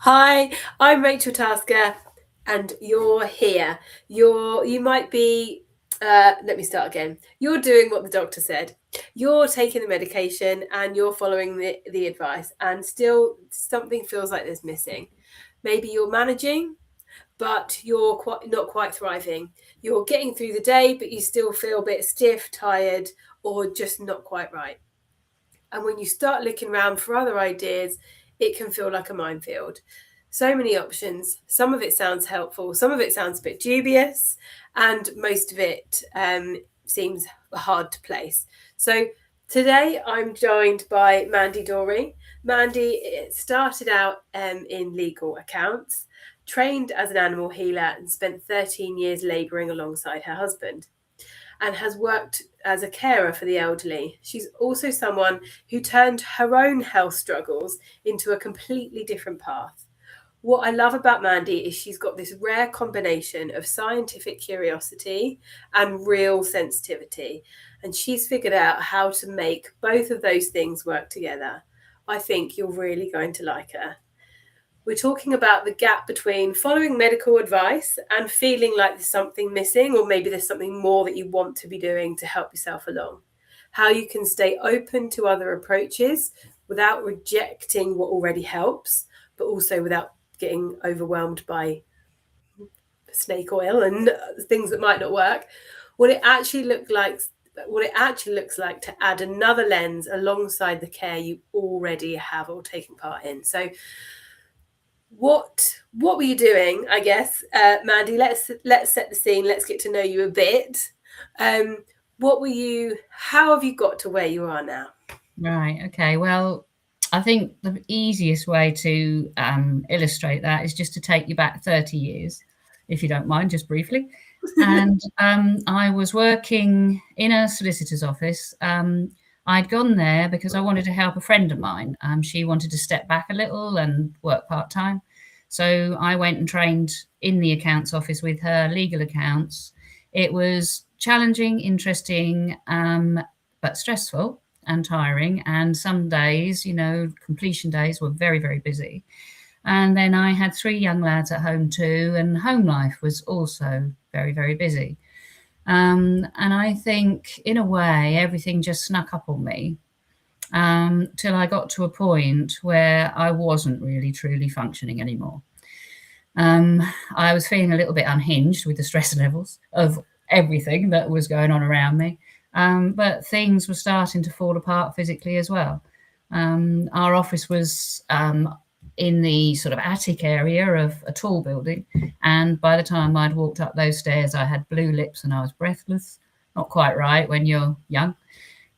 Hi, I'm Rachel Tasker, and you're here. You might be. Let me start again. You're doing what the doctor said. You're taking the medication and you're following the advice, and still something feels like there's missing. Maybe you're managing, but you're not quite thriving. You're getting through the day, but you still feel a bit stiff, tired, or just not quite right. And when you start looking around for other ideas, it can feel like a minefield. So many options. Some of it sounds helpful, some of it sounds a bit dubious, and most of it seems hard to place. So today I'm joined by Mandy Dore. Mandy started out in legal accounts, trained as an animal healer, and spent 13 years labouring alongside her husband, and has worked as a carer for the elderly. She's also someone who turned her own health struggles into a completely different path. What I love about Mandy is she's got this rare combination of scientific curiosity and real sensitivity, and she's figured out how to make both of those things work together. I think you're really going to like her. We're talking about the gap between following medical advice and feeling like there's something missing, or maybe there's something more that you want to be doing to help yourself along. How you can stay open to other approaches without rejecting what already helps, but also without getting overwhelmed by snake oil and things that might not work. What it actually looked like what it actually looks like to add another lens alongside the care you already have all taken part in. So what were you doing, I guess, Mandy? Let's set the scene. Let's get to know you a bit. What were you? How have you got to where you are now? Right. Okay. Well, I think the easiest way to illustrate that is just to take you back 30 years, if you don't mind, just briefly. And I was working in a solicitor's office. I'd gone there because I wanted to help a friend of mine. She wanted to step back a little and work part time. So I went and trained in the accounts office with her, legal accounts. It was challenging, interesting, but stressful and tiring. And some days, completion days were very, very busy. And then I had 3 young lads at home too, and home life was also very, very busy. And I think, in a way, everything just snuck up on me till I got to a point where I wasn't really truly functioning anymore. I was feeling a little bit unhinged with the stress levels of everything that was going on around me. But things were starting to fall apart physically as well. Our office was in the sort of attic area of a tall building. And by the time I'd walked up those stairs, I had blue lips and I was breathless. Not quite right when you're young.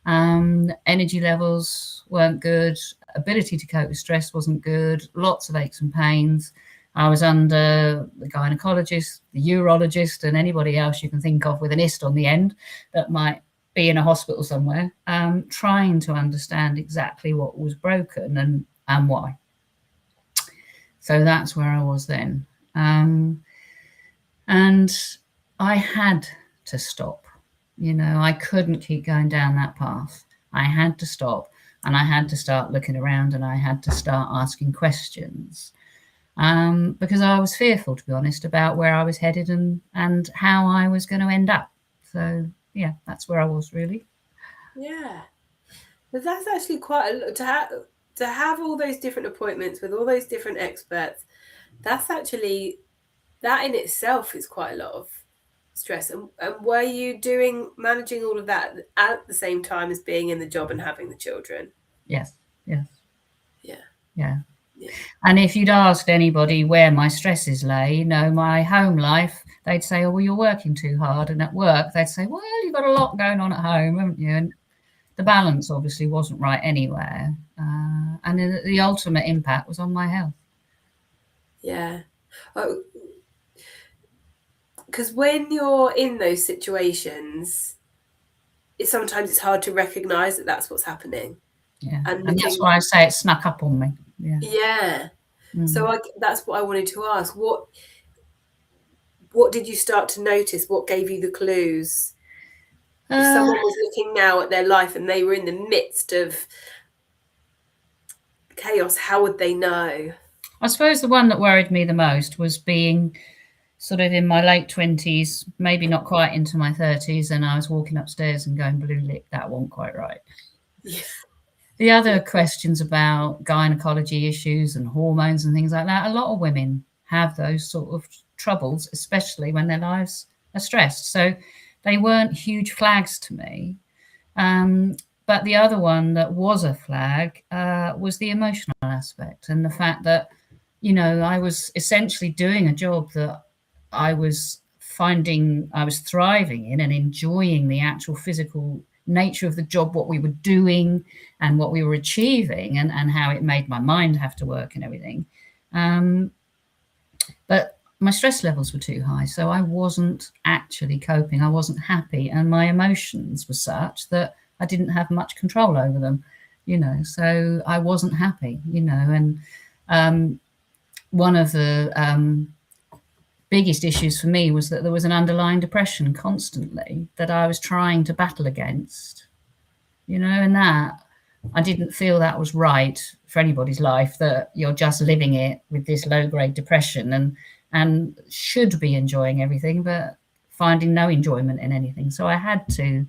Energy levels weren't good. Ability to cope with stress wasn't good. Lots of aches and pains. I was under the gynecologist, the urologist, and anybody else you can think of with an ist on the end that might be in a hospital somewhere, trying to understand exactly what was broken and why. So that's where I was then. And I had to stop. I couldn't keep going down that path. I had to stop, and I had to start looking around, and I had to start asking questions. Because I was fearful, to be honest, about where I was headed and how I was going to end up. So, yeah, that's where I was really. Yeah, but that's actually quite a lot to have all those different appointments with all those different experts. That's actually that in itself is quite a lot of stress. And were you doing managing all of that at the same time as being in the job and having the children? Yes, yes, Yeah, yeah. yeah, And if you'd asked anybody where my stresses lay, my home life, they'd say, oh, well, you're working too hard. And at work, they'd say, well, you've got a lot going on at home, haven't you? And the balance obviously wasn't right anywhere. And the ultimate impact was on my health. yeah. Oh, because when you're in those situations, sometimes it's hard to recognize that that's what's happening. Yeah. And And that's looking, why I say it snuck up on me. Yeah. yeah. So Mm. that's what I wanted to ask. What did you start to notice? What gave you the clues? If Uh, someone was looking now at their life and they were in the midst of chaos, how would they know? I suppose the one that worried me the most was being sort of in my late 20s, maybe not quite into my 30s, and I was walking upstairs and going, blue lip, that wasn't quite right. Yeah. The Yeah. other questions about gynecology issues and hormones and things like that, a lot of women have those sort of troubles, especially when their lives are stressed. So they weren't huge flags to me. But the other one that was a flag was the emotional aspect, and the fact that, you know, I was essentially doing a job that I was finding I was thriving in and enjoying the actual physical nature of the job, what we were doing and what we were achieving, and how it made my mind have to work and everything. Um, but my stress levels were too high, so I wasn't actually coping. I wasn't happy, and my emotions were such that I didn't have much control over them, you know. So I wasn't happy, you know. And one of the biggest issues for me was that there was an underlying depression constantly that I was trying to battle against, you know, and that I didn't feel that was right for anybody's life, that you're just living it with this low grade depression and should be enjoying everything, but finding no enjoyment in anything. So I had to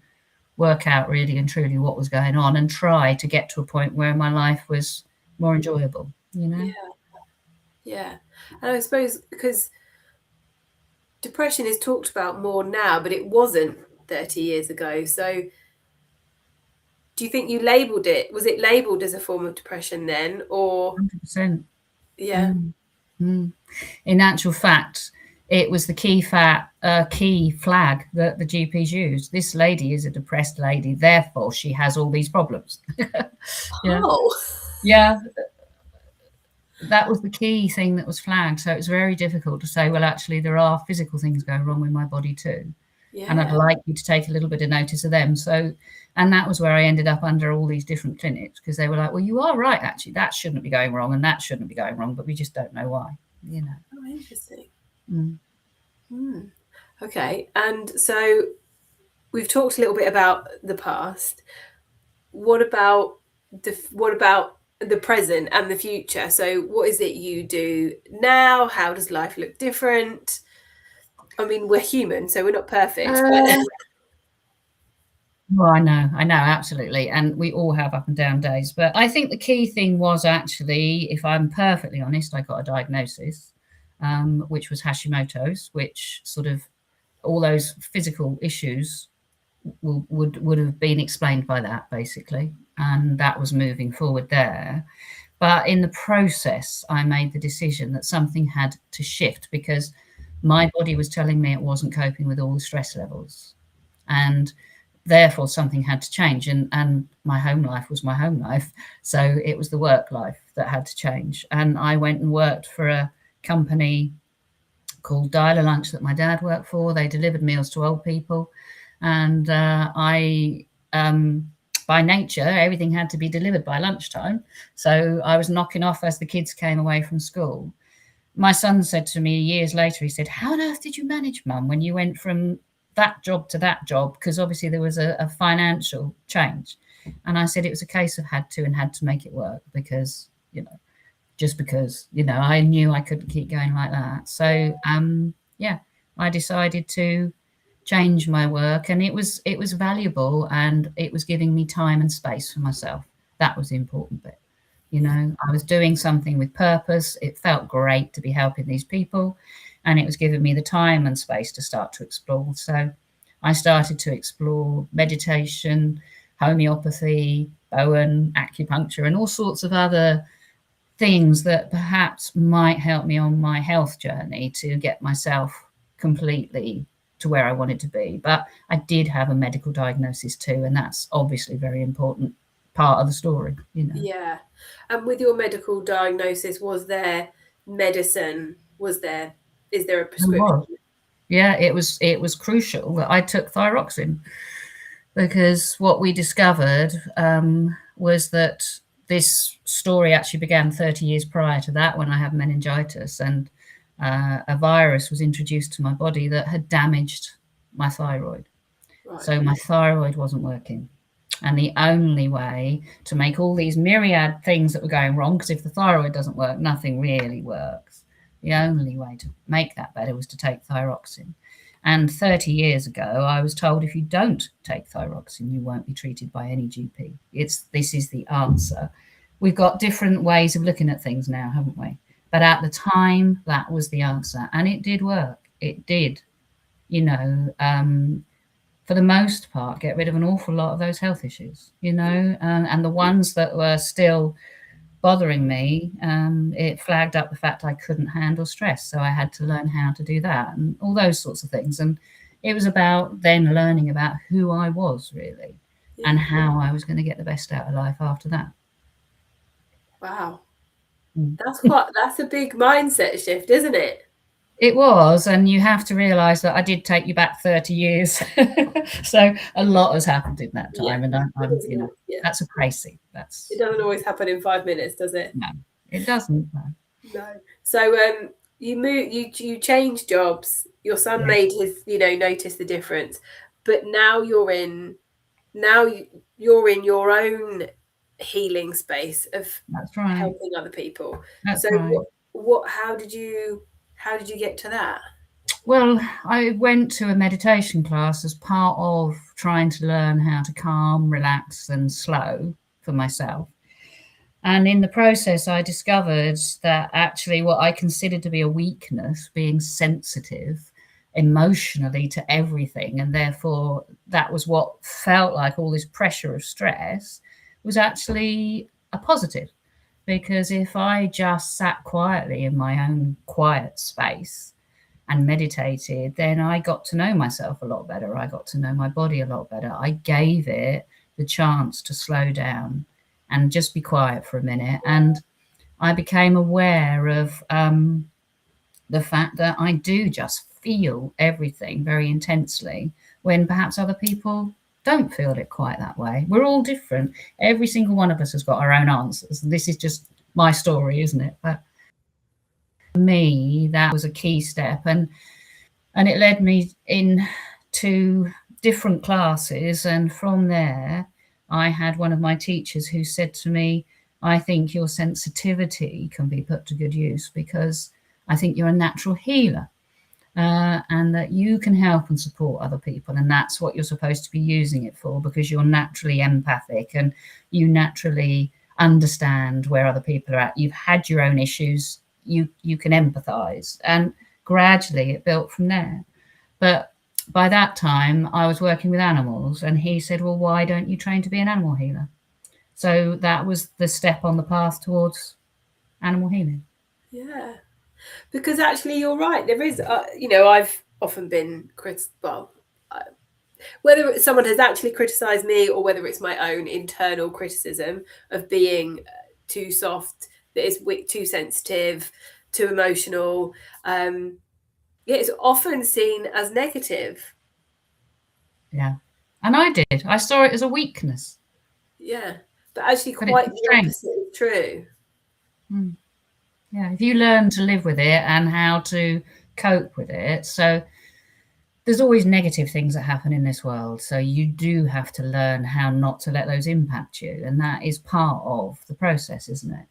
work out really and truly what was going on and try to get to a point where my life was more enjoyable, you know? Yeah. Yeah. And I suppose because depression is talked about more now, but it wasn't 30 years ago. So do you think you labelled it? Was it labelled as a form of depression then? Or, 100%. yeah. Mm, mm. In actual fact, it was the key flag that the GPs used. This lady is a depressed lady, therefore she has all these problems. Yeah, Oh, yeah, that was the key thing that was flagged. So it's very difficult to say, well, actually, there are physical things going wrong with my body too, and I'd yeah. like you to take a little bit of notice of them. So, and that was where I ended up under all these different clinics, because they were like, well, you are right, actually, that shouldn't be going wrong, and that shouldn't be going wrong, but we just don't know why, you know. Oh, interesting. Mm. Hmm. Okay. And so we've talked a little bit about the past. What about the present and the future? So what is it you do now? How does life look different? I mean, we're human, so we're not perfect, but Uh, Well, I know, absolutely. And we all have up and down days. But I think the key thing was actually, if I'm perfectly honest, I got a diagnosis, which was Hashimoto's, which sort of all those physical issues would have been explained by that, basically. And that was moving forward there. But in the process, I made the decision that something had to shift, because my body was telling me it wasn't coping with all the stress levels. And therefore something had to change, and my home life was my home life, so it was the work life that had to change. And I went and worked for a company called Dialer Lunch that my dad worked for. They delivered meals to old people, and I by nature everything had to be delivered by lunchtime, so I was knocking off as the kids came away from school. My son said to me years later, he said, how on earth did you manage, mum, when you went from that job to that job? Because obviously there was a financial change. And I said it was a case of had to make it work, because, you know, just because, you know, I knew I couldn't keep going like that. So, yeah, I decided to change my work, and it was valuable, and it was giving me time and space for myself. That was the important bit. You yeah, know, I was doing something with purpose. It felt great to be helping these people, and it was giving me the time and space to start to explore. So I started to explore meditation, homeopathy, Bowen, acupuncture, and all sorts of other things that perhaps might help me on my health journey to get myself completely to where I wanted to be. But I did have a medical diagnosis too, and that's obviously a very important part of the story, you know. yeah. And with your medical diagnosis, was there medicine? Is there a There prescription? was. Yeah, it was crucial that I took thyroxine, because what we discovered was that this story actually began 30 years prior to that, when I had meningitis, and a virus was introduced to my body that had damaged my thyroid. Right. So my thyroid wasn't working. And the only way to make all these myriad things that were going wrong, because if the thyroid doesn't work, nothing really works. The only way to make that better was to take thyroxine. And 30 years ago, I was told if you don't take thyroxine, you won't be treated by any GP. This is the answer. We've got different ways of looking at things now, haven't we? But at the time, that was the answer. And it did work. It did, for the most part, get rid of an awful lot of those health issues, and the ones that were still bothering me, it flagged up the fact I couldn't handle stress. So I had to learn how to do that and all those sorts of things. And it was about then learning about who I was really and how I was going to get the best out of life after that. Wow. That's a big mindset shift, isn't it? It was, and you have to realise that I did take you back 30 years. So a lot has happened in that time, and that's a crazy. It doesn't always happen in 5 minutes, does it? No, it doesn't. No. So you changed jobs. Your son made his, notice the difference, but now you're in your own healing space of helping other people. That's so right. How did you get to that? Well, I went to a meditation class as part of trying to learn how to calm, relax, and slow for myself. And in the process, I discovered that actually what I considered to be a weakness, being sensitive emotionally to everything, and therefore that was what felt like all this pressure of stress, was actually a positive. Because if I just sat quietly in my own quiet space and meditated, then I got to know myself a lot better. I got to know my body a lot better. I gave it the chance to slow down and just be quiet for a minute. And I became aware of the fact that I do just feel everything very intensely when perhaps other people don't feel it quite that way. We're all different. Every single one of us has got our own answers. This is just my story, isn't it? But for me, that was a key step. And it led me into different classes. And from there, I had one of my teachers who said to me, I think your sensitivity can be put to good use because I think you're a natural healer. And that you can help and support other people. And that's what you're supposed to be using it for, because you're naturally empathic and you naturally understand where other people are at. You've had your own issues. You can empathize. And gradually it built from there. But by that time, I was working with animals, and he said, well, why don't you train to be an animal healer? So that was the step on the path towards animal healing. Yeah. Because actually, you're right. There is, I've often been whether someone has actually criticised me or whether it's my own internal criticism of being too soft, that is too sensitive, too emotional. It's often seen as negative. Yeah, and I did. I saw it as a weakness. Yeah, but actually, quite the opposite is true. Yeah, if you learn to live with it and how to cope with it. So there's always negative things that happen in this world. So you do have to learn how not to let those impact you. And that is part of the process, isn't it?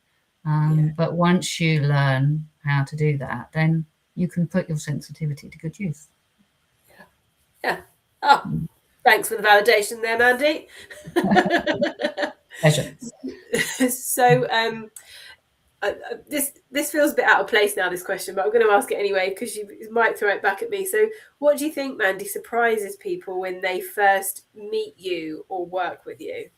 But once you learn how to do that, then you can put your sensitivity to good use. Yeah. Oh, thanks for the validation there, Mandy. Pleasure. So, this feels a bit out of place now, this question, but I'm going to ask it anyway because you might throw it back at me. So what do you think, Mandy, surprises people when they first meet you or work with you?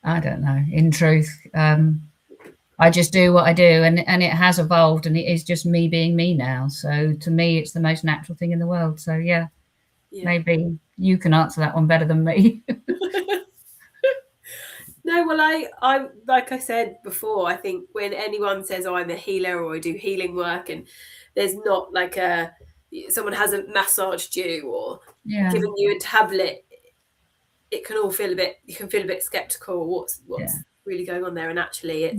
I don't know. In truth, I just do what I do, and it has evolved, and it is just me being me now. So to me, it's the most natural thing in the world. So yeah. Maybe you can answer that one better than me. No, well, I like I said before, I think when anyone says, oh, I'm a healer or I do healing work, and there's not like someone hasn't massaged you or given you a tablet, it can all feel you can feel a bit skeptical what's really going on there. And actually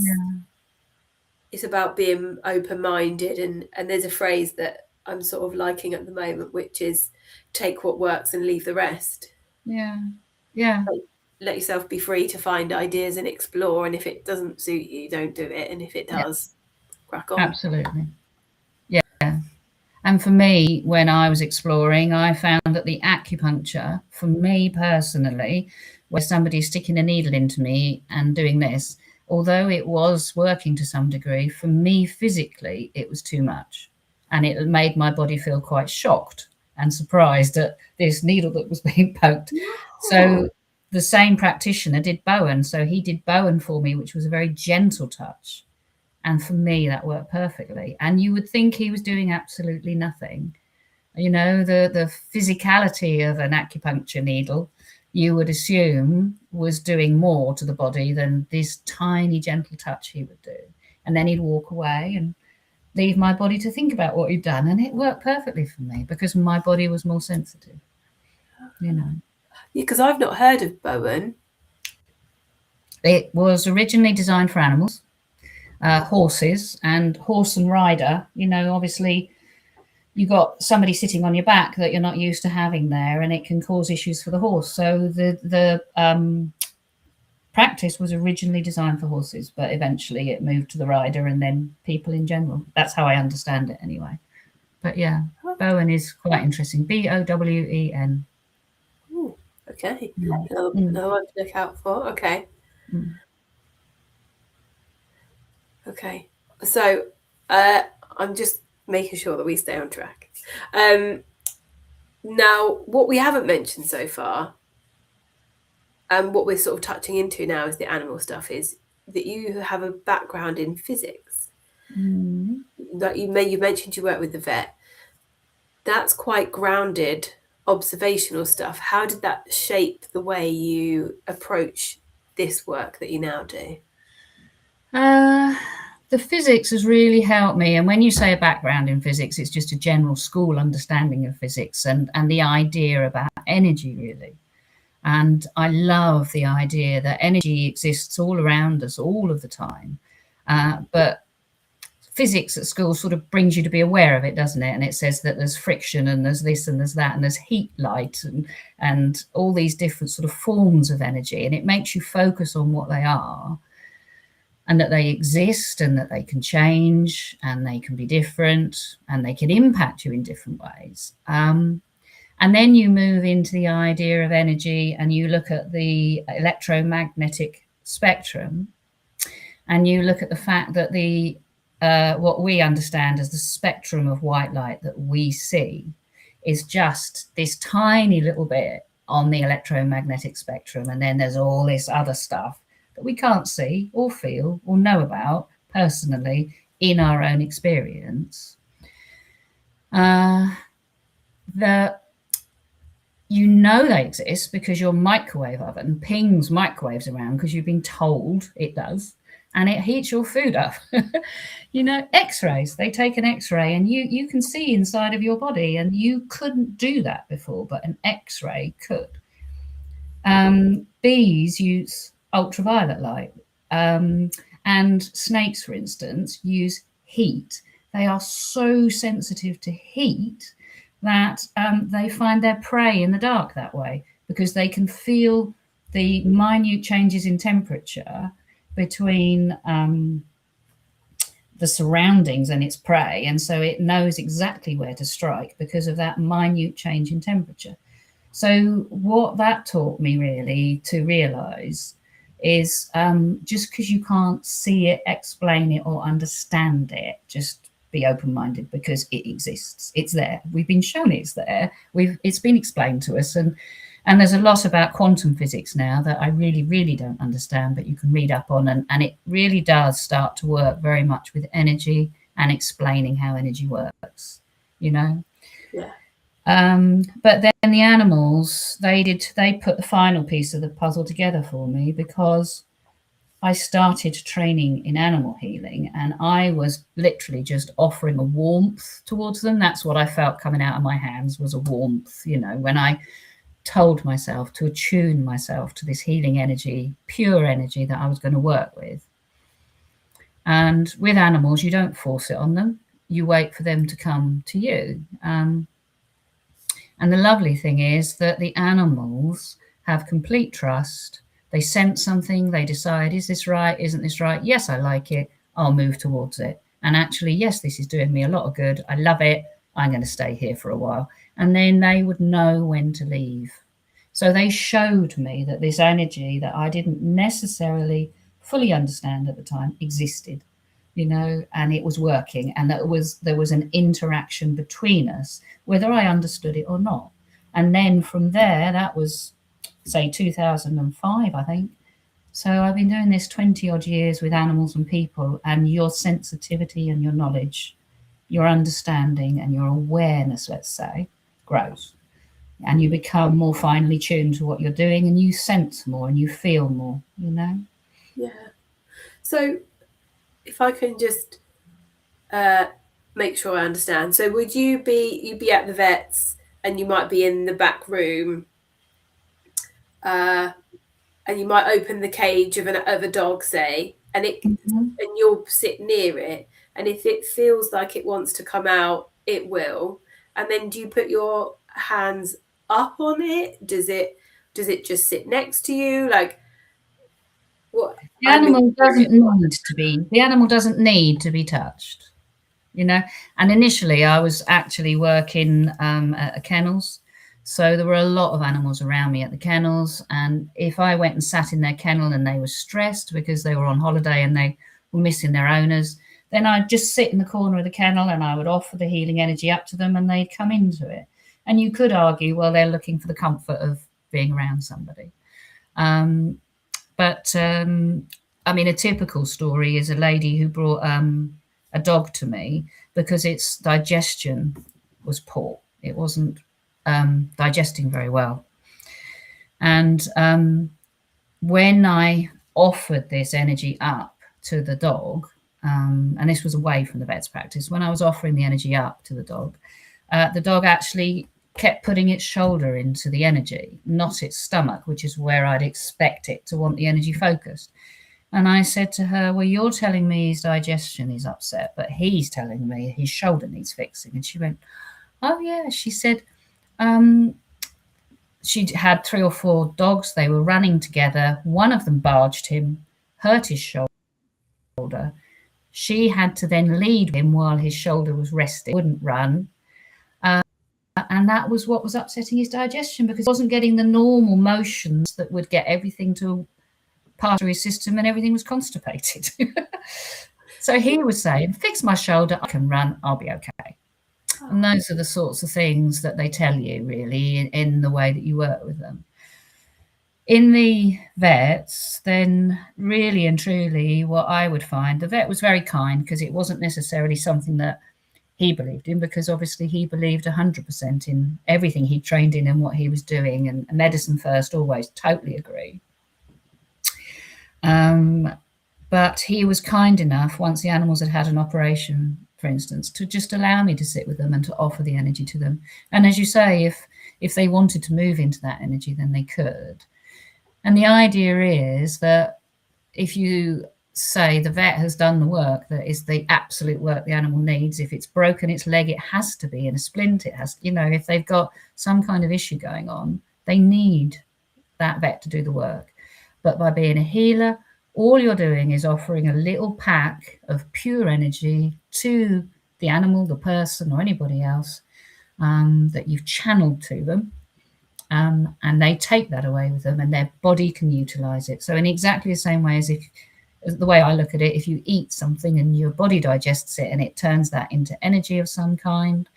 it's about being open-minded, and there's a phrase that I'm sort of liking at the moment, which is take what works and leave the rest. Yeah. Yeah. Let yourself be free to find ideas and explore. And if it doesn't suit you, don't do it. And if it Yeah. does, crack on. Absolutely. Yeah. And for me, when I was exploring, I found that the acupuncture, for me personally, where somebody's sticking a needle into me and doing this, although it was working to some degree, for me physically, it was too much. And it made my body feel quite shocked and surprised at this needle that was being poked. So the same practitioner did Bowen. So he did Bowen for me, which was a very gentle touch. And for me, that worked perfectly. And you would think he was doing absolutely nothing. You know, the physicality of an acupuncture needle, you would assume was doing more to the body than this tiny, gentle touch he would do. And then he'd walk away and leave my body to think about what he'd done. And it worked perfectly for me because my body was more sensitive, you know. Yeah, because I've not heard of Bowen. It was originally designed for animals, horses, and horse and rider. You know, obviously, you got somebody sitting on your back that you're not used to having there, and it can cause issues for the horse. So the practice was originally designed for horses, but eventually it moved to the rider and then people in general. That's how I understand it, anyway. But yeah, Bowen is quite interesting. Bowen. Ooh, okay. Mm. No one to look out for. Okay. Mm. Okay. So I'm just making sure that we stay on track. Now, what we haven't mentioned so far, and what we're sort of touching into now is the animal stuff, is that you have a background in physics. Mm. That you mentioned you work with the vet. That's quite grounded observational stuff. How did that shape the way you approach this work that you now do? The physics has really helped me. And when you say a background in physics, it's just a general school understanding of physics and the idea about energy, really. And I love the idea that energy exists all around us all of the time. But physics at school sort of brings you to be aware of it, doesn't it? And it says that there's friction and there's this and there's that and there's heat, light and all these different sort of forms of energy. And it makes you focus on what they are and that they exist and that they can change and they can be different and they can impact you in different ways. And then you move into the idea of energy and you look at the electromagnetic spectrum and you look at the fact that what we understand as the spectrum of white light that we see is just this tiny little bit on the electromagnetic spectrum. And then there's all this other stuff that we can't see or feel or know about personally in our own experience. That you know they exist because your microwave oven pings microwaves around because you've been told it does, and it heats your food up. You know, x-rays, they take an x-ray and you can see inside of your body, and you couldn't do that before, but an x-ray could. Bees use ultraviolet light, and snakes, for instance, use heat. They are so sensitive to heat that they find their prey in the dark that way because they can feel the minute changes in temperature between the surroundings and its prey, and so it knows exactly where to strike because of that minute change in temperature. So what that taught me really to realize is just because you can't see it, explain it, or understand it, just be open-minded because it exists. It's there. We've been shown it's there. It's been explained to us, and there's a lot about quantum physics now that I really, really don't understand, but you can read up on, and it really does start to work very much with energy and explaining how energy works, you know. Yeah. But then the animals, they put the final piece of the puzzle together for me because I started training in animal healing and I was literally just offering a warmth towards them. That's what I felt coming out of my hands, was a warmth, you know, when I told myself to attune myself to this healing energy, pure energy that I was going to work with. And with animals, you don't force it on them. You wait for them to come to you. And the lovely thing is that the animals have complete trust. They sense something, they decide, is this right? Isn't this right? Yes, I like it. I'll move towards it. And actually, yes, this is doing me a lot of good. I love it. I'm going to stay here for a while. And then they would know when to leave. So they showed me that this energy that I didn't necessarily fully understand at the time existed, and it was working, and that there was an interaction between us, whether I understood it or not. And then from there, that was, say, 2005, I think. So I've been doing this 20 odd years with animals and people, and your sensitivity and your knowledge, your understanding and your awareness, let's say, grows. And you become more finely tuned to what you're doing, and you sense more and you feel more, Yeah. So if I can just make sure I understand. So would you'd be at the vet's and you might be in the back room, and you might open the cage of a dog, say, and you'll sit near it, and if it feels like it wants to come out, it will. And then do you put your hands up on it? Does it just sit next to you? Like what? The animal doesn't need to be touched, And initially, I was actually working at kennels, so there were a lot of animals around me at the kennels. And if I went and sat in their kennel and they were stressed because they were on holiday and they were missing their owners, then I'd just sit in the corner of the kennel and I would offer the healing energy up to them, and they'd come into it. And you could argue, well, they're looking for the comfort of being around somebody. But I mean, a typical story is a lady who brought a dog to me because its digestion was poor. It wasn't digesting very well. And when I offered this energy up to the dog, and this was away from the vet's practice, when I was offering the energy up to the dog actually kept putting its shoulder into the energy, not its stomach, which is where I'd expect it to want the energy focused. And I said to her, well, you're telling me his digestion is upset, but he's telling me his shoulder needs fixing. And she went, oh, yeah. She said she'd had 3 or 4 dogs. They were running together. One of them barged him, hurt his shoulder. She had to then lead him while his shoulder was resting. He wouldn't run. And that was what was upsetting his digestion, because he wasn't getting the normal motions that would get everything to pass through his system, and everything was constipated. So he was saying, fix my shoulder, I can run, I'll be okay. Oh. And those are the sorts of things that they tell you, really, in the way that you work with them. In the vets, then really and truly what I would find, the vet was very kind, because it wasn't necessarily something that he believed in, because obviously he believed 100% in everything he trained in and what he was doing, and medicine first, always, totally agree. But he was kind enough, once the animals had had an operation, for instance, to just allow me to sit with them and to offer the energy to them. And as you say, if they wanted to move into that energy, then they could. And the idea is that if you say the vet has done the work that is the absolute work the animal needs, if it's broken its leg, it has to be in a splint, it has, if they've got some kind of issue going on, they need that vet to do the work. But by being a healer, all you're doing is offering a little pack of pure energy to the animal, the person, or anybody else that you've channeled to them. And they take that away with them, and their body can utilize it. So in exactly the same way as the way I look at it, if you eat something and your body digests it and it turns that into energy of some kind.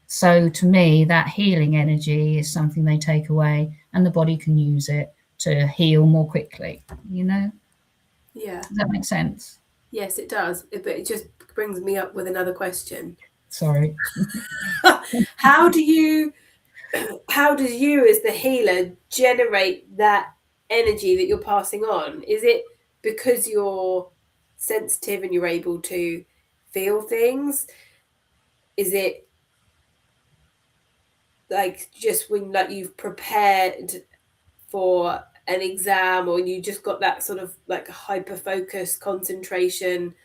So to me, that healing energy is something they take away, and the body can use it to heal more quickly, Yeah. Does that make sense? Yes, it does. But it just brings me up with another question. Sorry. How do you, as the healer, generate that energy that you're passing on? Is it because you're sensitive and you're able to feel things? Is it like just when you've prepared for an exam, or you just got that sort of hyper focus concentration?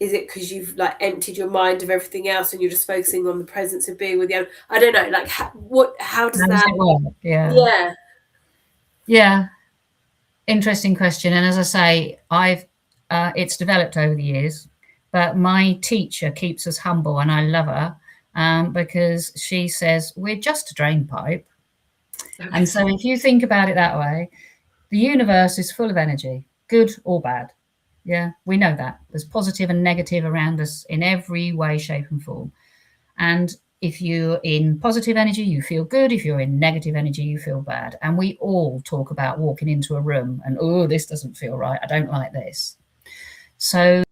Is it because you've emptied your mind of everything else and you're just focusing on the presence of being with the animal? I don't know. How does that work? Yeah. Yeah, interesting question. And as I say, I've it's developed over the years, but my teacher keeps us humble, and I love her because she says we're just a drain pipe. And Okay. so, if you think about it that way, the universe is full of energy, good or bad. Yeah, we know that. There's positive and negative around us in every way, shape, and form. And if you're in positive energy, you feel good. If you're in negative energy, you feel bad. And we all talk about walking into a room and, oh, this doesn't feel right. I don't like this. So,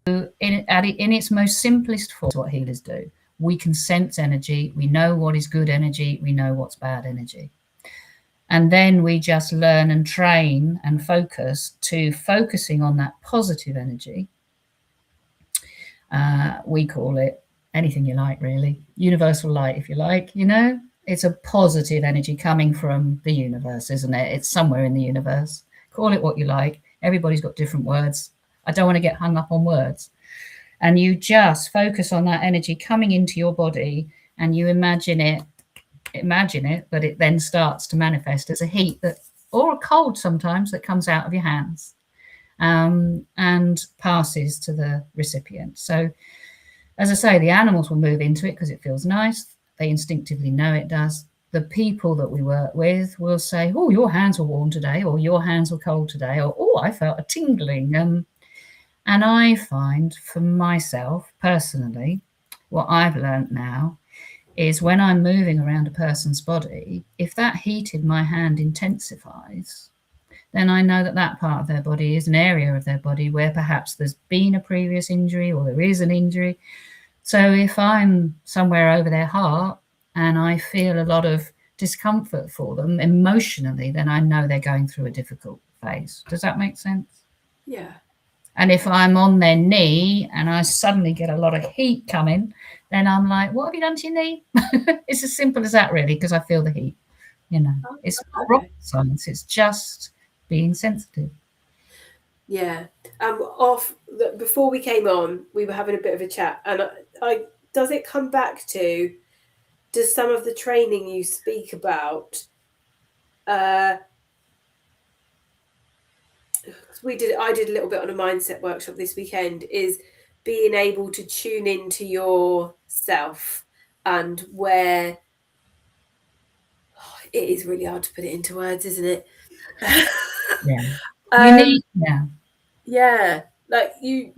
in its most simplest form, what healers do, we can sense energy. We know what is good energy. We know what's bad energy. And then we just learn and train and focus to focusing on that positive energy. We call it anything you like, really. Universal light, if you like, you know? It's a positive energy coming from the universe, isn't it? It's somewhere in the universe. Call it what you like. Everybody's got different words. I don't want to get hung up on words. And you just focus on that energy coming into your body and you imagine it, but it then starts to manifest as a heat that, or a cold sometimes, that comes out of your hands and passes to the recipient. So, as I say, the animals will move into it because it feels nice. They instinctively know it does. The people that we work with will say, oh, your hands were warm today, or your hands were cold today, or oh, I felt a tingling. And I find for myself personally, what I've learned now is when I'm moving around a person's body, if that heat in my hand intensifies, then I know that that part of their body is an area of their body where perhaps there's been a previous injury or there is an injury. So if I'm somewhere over their heart and I feel a lot of discomfort for them emotionally, then I know they're going through a difficult phase. Does that make sense? Yeah. And if I'm on their knee and I suddenly get a lot of heat coming, then I'm like, what have you done to your knee? It's as simple as that, really, because I feel the heat. You know, Oh, it's not rocket okay. science, it's just being sensitive. Yeah. Before we came on, we were having a bit of a chat, and I does it come back to, does some of the training you speak about, uh I did a little bit on a mindset workshop this weekend, is being able to tune into yourself and where it is really hard to put it into words, isn't it? Yeah. You um need, yeah, yeah, like you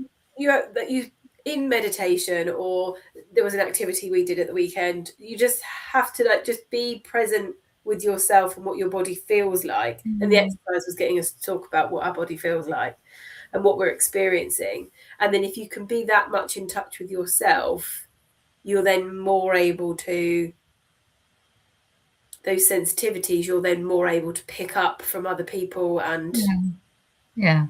in meditation, or there was an activity we did at the weekend, you just have to like just be present with yourself and what your body feels like. And the mm, exercise was getting us to talk about what our body feels like and what we're experiencing. And then if you can be that much in touch with yourself, you're then more able to, those sensitivities, you're then more able to pick up from other people. And yeah, yeah.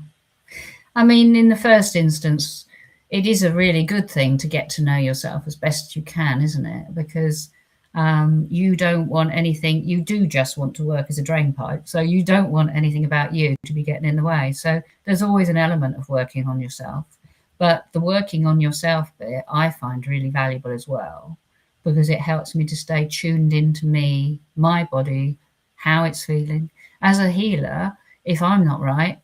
I mean, in the first instance, it is a really good thing to get to know yourself as best you can, isn't it? Because you don't want anything, you do just want to work as a drain pipe. So you don't want anything about you to be getting in the way. So there's always an element of working on yourself. But the working on yourself bit I find really valuable as well, because it helps me to stay tuned into me, my body, how it's feeling. As a healer, if I'm not right,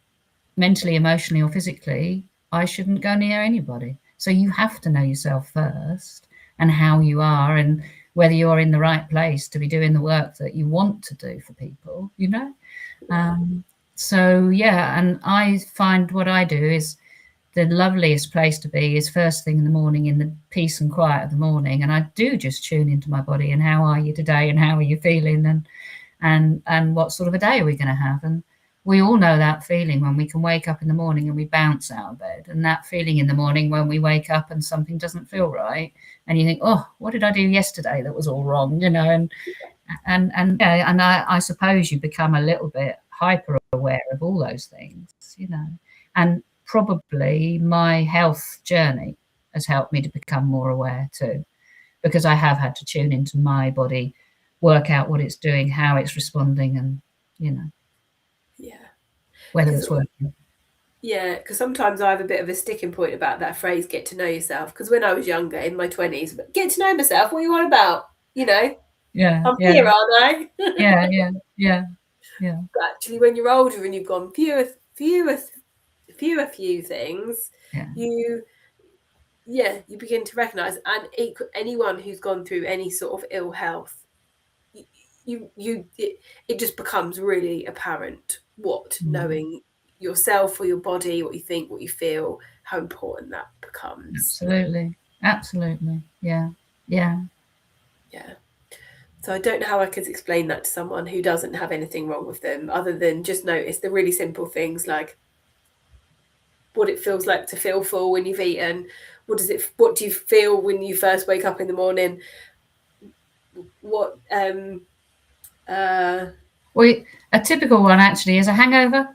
mentally, emotionally, or physically, I shouldn't go near anybody. So you have to know yourself first and how you are and whether you're in the right place to be doing the work that you want to do for people, you know? yeah, So, yeah, and I find what I do is the loveliest place to be is first thing in the morning in the peace and quiet of the morning. And I do just tune into my body and how are you today and how are you feeling and what sort of a day are we going to have. And we all know that feeling when we can wake up in the morning and we bounce out of bed, and that feeling in the morning when we wake up and something doesn't feel right and you think, oh, what did I do yesterday that was all wrong, you know? And yeah, and I suppose you become a little bit hyper aware of all those things, you know. And probably my health journey has helped me to become more aware too, because I have had to tune into my body, work out what it's doing, how it's responding, and you know, yeah. whether Because it's working. yeah, because sometimes I have a bit of a sticking point about that phrase, get to know yourself. Because when I was younger, in my 20s, get to know myself, what are you on about? You know, Yeah, I'm yeah, here, aren't I? yeah, yeah, yeah. Yeah. But actually, when you're older and you've gone few things, Yeah. you begin to recognise, and anyone who's gone through any sort of ill health, it just becomes really apparent what knowing yourself or your body, what you think, what you feel, how important that becomes. Absolutely. Absolutely. Yeah. Yeah. Yeah. So I don't know how I could explain that to someone who doesn't have anything wrong with them, other than just notice the really simple things like what it feels like to feel full when you've eaten. What do you feel when you first wake up in the morning? What Well, a typical one actually is a hangover.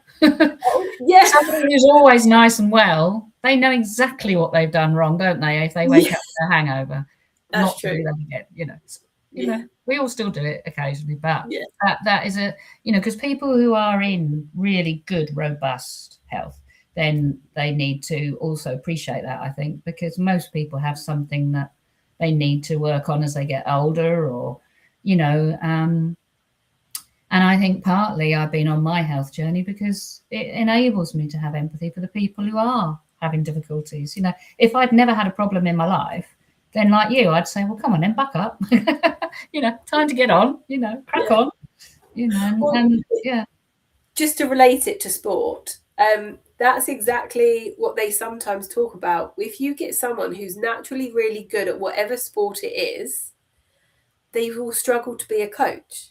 yeah. Somebody who's always nice and well, they know exactly what they've done wrong, don't they? If they wake Yeah, up with a hangover, that's not to do true. that again. Yeah. We all still do it occasionally, but Yeah. that is because people who are in really good, robust health, then they need to also appreciate that. I think because most people have something that they need to work on as they get older, or you know. And I think partly I've been on my health journey because it enables me to have empathy for the people who are having difficulties. If I'd never had a problem in my life, then like you, I'd say, well, come on then, buck up. Time to get on, crack Yeah. on, Well, and yeah. just to relate it to sport, that's exactly what they sometimes talk about. If you get someone who's naturally really good at whatever sport it is, they will struggle to be a coach.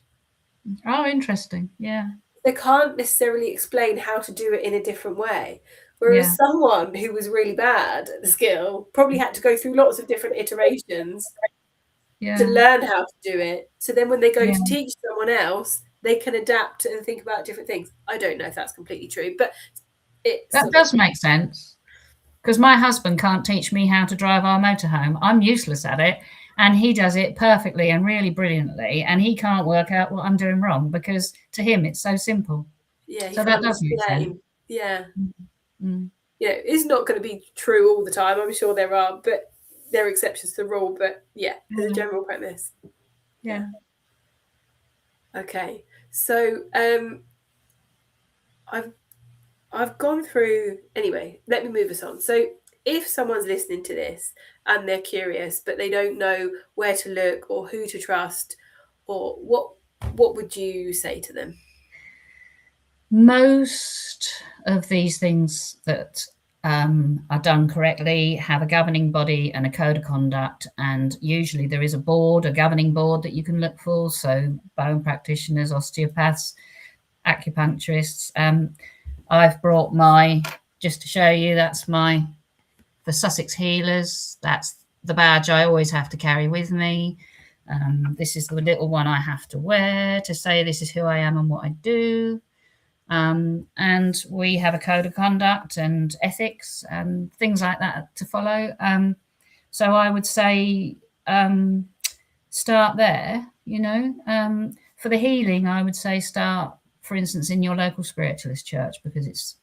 Oh, interesting. Yeah. They can't necessarily explain how to do it in a different way. Yeah. Whereas someone who was really bad at the skill probably had to go through lots of different iterations to Yeah. learn how to do it. So then when they go Yeah. to teach someone else, they can adapt and think about different things. I don't know if that's completely true, but it's That sort of, does make sense. Because my husband can't teach me how to drive our motorhome. I'm useless at it, and he does it perfectly and really brilliantly, and he can't work out what I'm doing wrong because to him it's so simple. yeah, he So that can't does make sense. explain. Yeah. Mm. It's not going to be true all the time. I'm sure there are, but there are exceptions to the rule. But yeah, as a Yeah. general premise. Yeah. Yeah. Okay. So I've gone through anyway, let me move us on. So if someone's listening to this and they're curious, but they don't know where to look or who to trust, or what would you say to them? Most of these things that are done correctly have a governing body and a code of conduct, and usually there is a board, a governing board that you can look for. So bone practitioners, osteopaths, acupuncturists. I've brought just to show you, that's the Sussex healers. That's the badge I always have to carry with me. This is the little one I have to wear to say this is who I am and what I do. And we have a code of conduct and ethics and things like that to follow. So I would say start there, For the healing, I would say start, for instance, in your local spiritualist church, because it's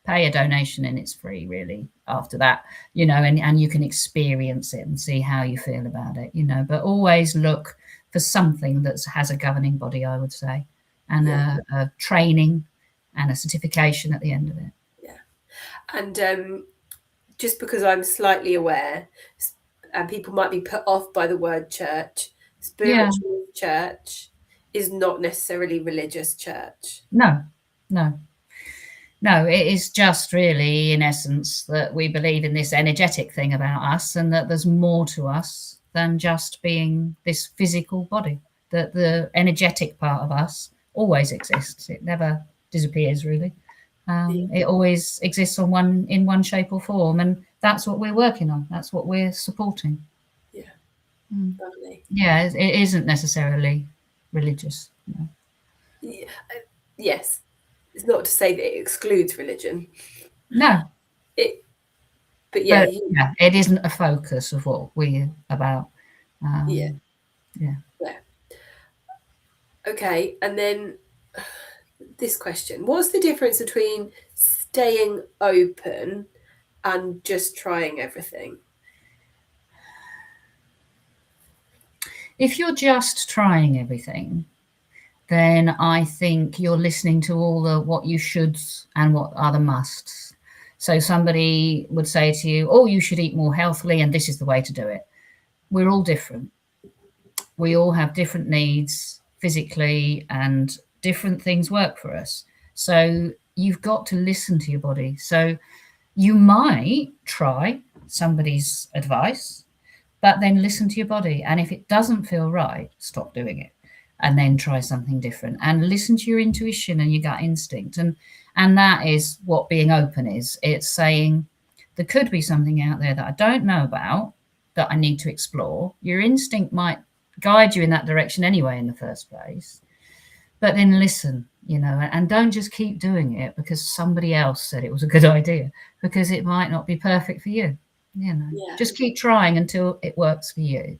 pay a donation and it's free really after that, and you can experience it and see how you feel about it, but always look for something that has a governing body, I would say, and Yeah. a training and a certification at the end of it. Yeah. And just because I'm slightly aware, and people might be put off by the word church, Yeah. spiritual church is not necessarily religious church. No, no. No, it is just really, in essence, that we believe in this energetic thing about us, and that there's more to us than just being this physical body. That the energetic part of us always exists. It never disappears, really. It always exists in one shape or form, and that's what we're working on. That's what we're supporting. Yeah. Lovely. Yeah, it isn't necessarily religious. No. Yeah. Yes. It's not to say that it excludes religion. No, But yeah, but yeah, it isn't a focus of what we're about. yeah. Yeah. Yeah. Okay. And then this question: what's the difference between staying open and just trying everything? If you're just trying everything, then I think you're listening to all the what you shoulds and what are the musts. So somebody would say to you, oh, you should eat more healthily and this is the way to do it. We're all different. We all have different needs physically, and different things work for us. So you've got to listen to your body. So you might try somebody's advice, but then listen to your body. And if it doesn't feel right, stop doing it and then try something different, and listen to your intuition and your gut instinct. And that is what being open is. It's saying there could be something out there that I don't know about that I need to explore. Your instinct might guide you in that direction anyway in the first place, but then listen, and don't just keep doing it because somebody else said it was a good idea, because it might not be perfect for you. Just keep trying until it works for you,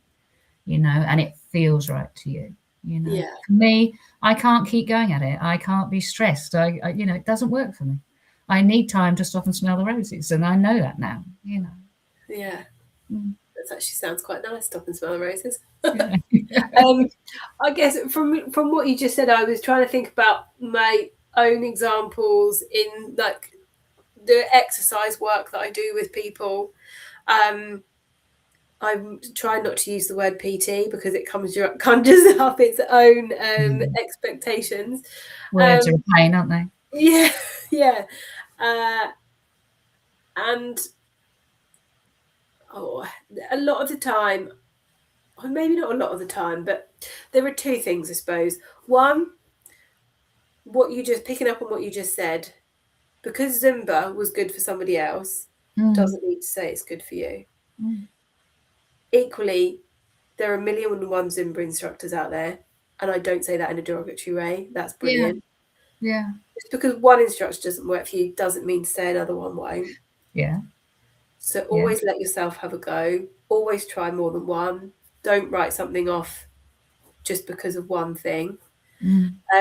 and it feels right to you. For me, I can't keep going at it. I can't be stressed. It doesn't work for me. I need time to stop and smell the roses, and I know that now. Yeah. That actually sounds quite nice. Stop and smell the roses. Yeah. I guess from what you just said, I was trying to think about my own examples in like the exercise work that I do with people. I'm trying not to use the word PT because it conjures up its own expectations. Words are a pain, aren't they? Yeah, yeah. And a lot of the time, or maybe not a lot of the time, but there are two things, I suppose. One, picking up on what you just said, because Zumba was good for somebody else, doesn't need to say it's good for you. Equally, there are 1,000,001 Zumba instructors out there, and I don't say that in a derogatory way. That's brilliant. Yeah. Just because one instructor doesn't work for you doesn't mean to say another one won't. Yeah. So always let yourself have a go. Always try more than one. Don't write something off just because of one thing.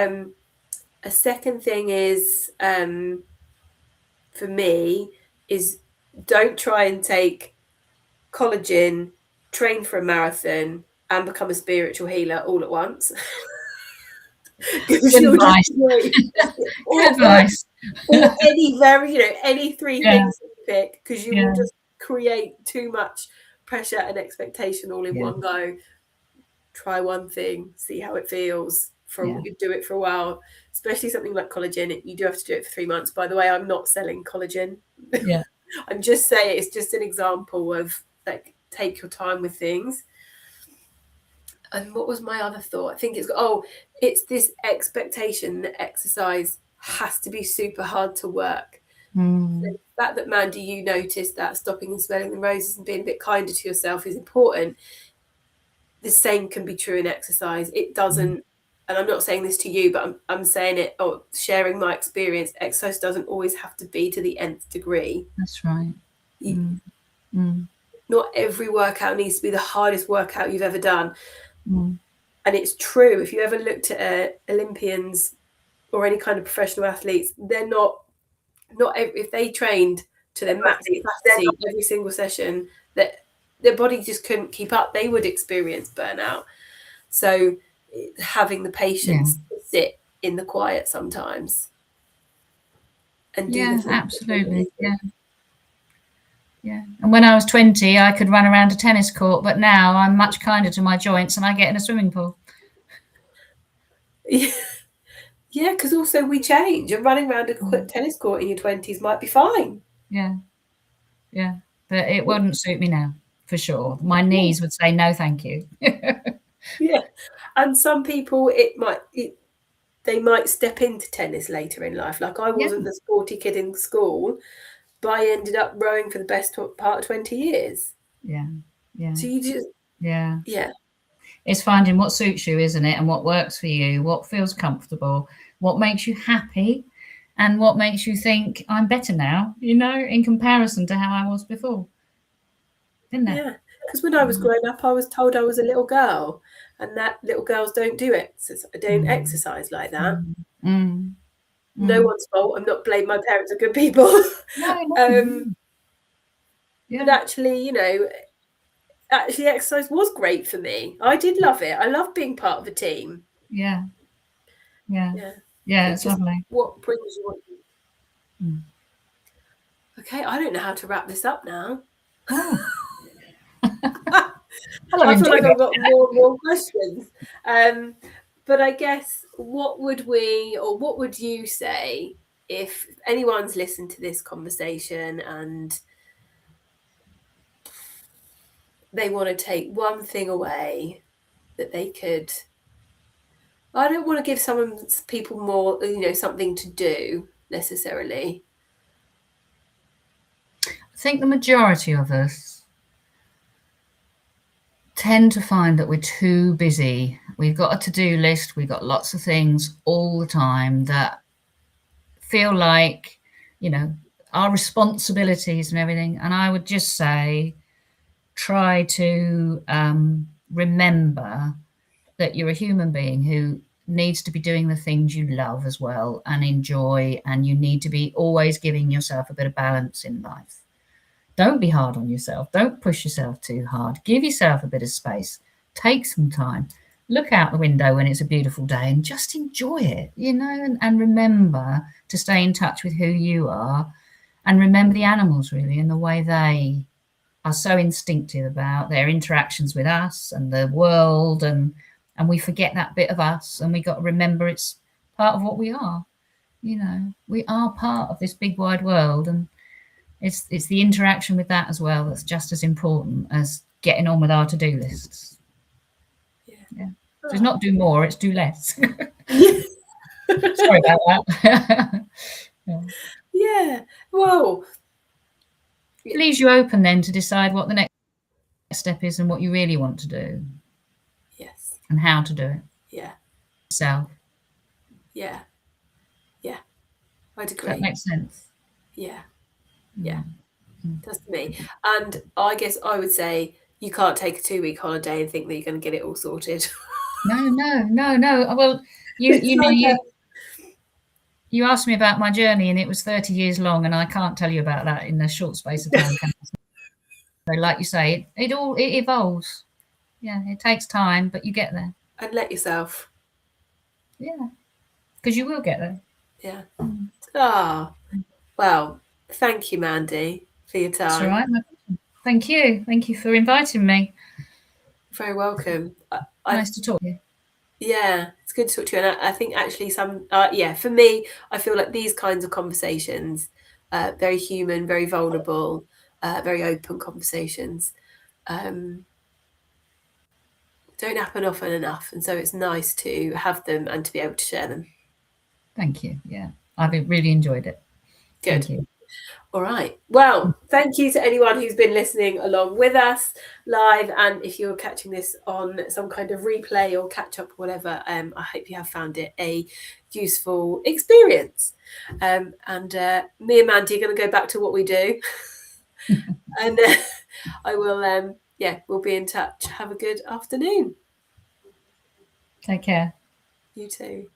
A second thing is, for me, is don't try and take collagen, train for a marathon, and become a spiritual healer all at once. Good advice. Good advice. Or any three things that you pick, because you will just create too much pressure and expectation all in one go. Try one thing, see how it feels. Do it for a while, especially something like collagen. You do have to do it for 3 months. By the way, I'm not selling collagen. Yeah. I'm just saying it's just an example of like, take your time with things. And what was my other thought? I think it's this expectation that exercise has to be super hard to work. The fact that, Mandy, you noticed that stopping and smelling the roses and being a bit kinder to yourself is important. The same can be true in exercise. It doesn't, and I'm not saying this to you, but I'm saying it, sharing my experience. Exercise doesn't always have to be to the nth degree. That's right. Not every workout needs to be the hardest workout you've ever done. And it's true. If you ever looked at Olympians or any kind of professional athletes, they're not if they trained to their max capacity every single session, that their body just couldn't keep up. They would experience burnout. So having the patience to sit in the quiet sometimes and do the things. Absolutely. Yeah. And when I was 20, I could run around a tennis court, but now I'm much kinder to my joints and I get in a swimming pool. Yeah, because also we change, and running around a tennis court in your 20s might be fine. Yeah. But it wouldn't suit me now, for sure. My knees would say no, thank you. Yeah. And some people, they might step into tennis later in life. Like I wasn't the sporty kid in school, but I ended up rowing for the best part of 20 years. Yeah. So you just... Yeah. Yeah. It's finding what suits you, isn't it? And what works for you, what feels comfortable, what makes you happy, and what makes you think, I'm better now, in comparison to how I was before. Isn't it? Yeah. Because when I was growing up, I was told I was a little girl, and that little girls don't do it. So I don't exercise like that. No one's fault. I'm not blaming my parents, are good people. No. But actually, exercise was great for me. I did love it. I love being part of a team. Yeah. Yeah. Yeah. Yeah, So it's just lovely. what brings you on. Mm. Okay, I don't know how to wrap this up now. Oh. Well, I've I feel like enjoyed I've it. got more and more questions. But I guess what would you say if anyone's listened to this conversation and they want to take one thing away that they could. I don't want to give people more, something to do necessarily. I think the majority of us tend to find that we're too busy. We've got a to-do list, we've got lots of things all the time that feel like, our responsibilities and everything. And I would just say, try to remember that you're a human being who needs to be doing the things you love as well and enjoy, and you need to be always giving yourself a bit of balance in life. Don't be hard on yourself. Don't push yourself too hard. Give yourself a bit of space. Take some time. Look out the window when it's a beautiful day and just enjoy it, and remember to stay in touch with who you are, and remember the animals really and the way they are so instinctive about their interactions with us and the world, and we forget that bit of us, and we got to remember it's part of what we are. We are part of this big wide world, and it's the interaction with that as well that's just as important as getting on with our to-do lists. Yeah. So it's not do more, it's do less. Sorry about that. Yeah. Well, It leaves you open then to decide what the next step is and what you really want to do. Yes. And how to do it. Yeah. Yourself. Yeah. Yeah. I'd agree. Does that make sense? Yeah. Yeah. Does to me. And I guess I would say you can't take a 2-week holiday and think that you're going to get it all sorted. No. Well, you asked me about my journey, and it was 30 years long, and I can't tell you about that in a short space of time. So, like you say, it evolves. Yeah, it takes time, but you get there. And let yourself. Yeah, because you will get there. Yeah. Well, thank you, Mandy, for your time. That's all right. Thank you. Thank you for inviting me. Very welcome. Nice to talk to you. Yeah, it's good to talk to you. And I think actually for me, I feel like these kinds of conversations, very human, very vulnerable, very open conversations, don't happen often enough. And so it's nice to have them and to be able to share them. Thank you. Yeah, I've really enjoyed it. Good. Thank you. All right. Well, thank you to anyone who's been listening along with us live. And if you're catching this on some kind of replay or catch up, whatever, I hope you have found it a useful experience. And me and Mandy are going to go back to what we do. And I will, we'll be in touch. Have a good afternoon. Take care. You too.